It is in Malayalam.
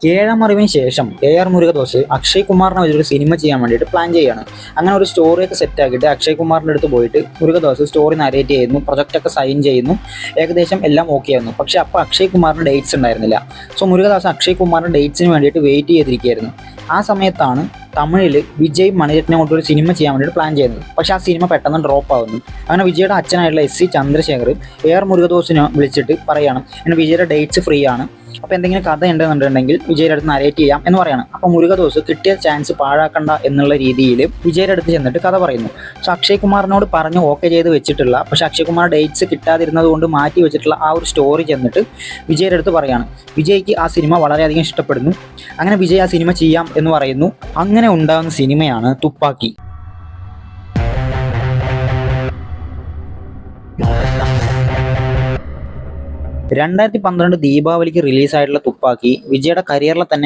ഏഴാം അറിവിന് ശേഷം AR മുരുകദോസ് അക്ഷയ് കുമാറിനെ വെച്ചൊരു സിനിമ ചെയ്യാൻ വേണ്ടിയിട്ട് പ്ലാൻ ചെയ്യുകയാണ്. അങ്ങനെ ഒരു സ്റ്റോറിയൊക്കെ സെറ്റ് ആക്കിയിട്ട് അക്ഷയ് കുമാറിൻ്റെ അടുത്ത് പോയിട്ട് മുരുകദോസ് സ്റ്റോറി നരേറ്റ് ചെയ്യുന്നു, പ്രൊജക്റ്റൊക്കെ സൈൻ ചെയ്യുന്നു, ഏകദേശം എല്ലാം ഓക്കെ ആയിരുന്നു. പക്ഷേ അപ്പോൾ അക്ഷയ് കുമാറിന് ഡേറ്റ്സ് ഉണ്ടായിരുന്നില്ല. സോ മുരുകദാസ് അക്ഷയ് കുമാറിൻ്റെ ഡേറ്റ്സിന് വേണ്ടിയിട്ട് വെയിറ്റ് ചെയ്തിരിക്കുകയായിരുന്നു. ആ സമയത്താണ് തമിഴിൽ വിജയ് മണിരത്നം കൊണ്ടൊരു സിനിമ ചെയ്യാൻ വേണ്ടിയിട്ട് പ്ലാൻ ചെയ്യുന്നത്. പക്ഷേ ആ സിനിമ പെട്ടെന്ന് ഡ്രോപ്പ് ആവുന്നു. അങ്ങനെ വിജയുടെ അച്ഛനായിട്ടുള്ള SC ചന്ദ്രശേഖർ AR മുരുകദോസിനെ വിളിച്ചിട്ട് പറയാണ്, പിന്നെ വിജയുടെ ഡേറ്റ്സ് ഫ്രീ ആണ്, അപ്പോൾ എന്തെങ്കിലും കഥ ഉണ്ടെന്നുണ്ടെങ്കിൽ വിജയുടെ അടുത്ത് നരേറ്റ് ചെയ്യാം എന്ന് പറയാണ്. അപ്പോൾ മുരുകദോസ് കിട്ടിയ ചാൻസ് പാഴാക്കണ്ട എന്നുള്ള രീതിയിൽ വിജയുടെ അടുത്ത് ചെന്നിട്ട് കഥ പറയുന്നു. സോ അക്ഷയ് കുമാറിനോട് പറഞ്ഞ് ഓക്കെ ചെയ്ത് വെച്ചിട്ടുള്ള, പക്ഷേ അക്ഷയ് കുമാർ ഡേറ്റ്സ് കിട്ടാതിരുന്നത് കൊണ്ട് മാറ്റി വെച്ചിട്ടുള്ള ആ ഒരു സ്റ്റോറി ചെന്നിട്ട് വിജയുടെ അടുത്ത് പറയാണ്. വിജയ്ക്ക് ആ സിനിമ വളരെയധികം ഇഷ്ടപ്പെടുന്നു. അങ്ങനെ വിജയ് ആ സിനിമ ചെയ്യാം എന്ന് പറയുന്നു. അങ്ങനെ ഉണ്ടാകുന്ന സിനിമയാണ് തുപ്പാക്കി. 2012 ദീപാവലിക്ക് റിലീസായിട്ടുള്ള തുപ്പാക്കി വിജയുടെ കരിയറിലെ തന്നെ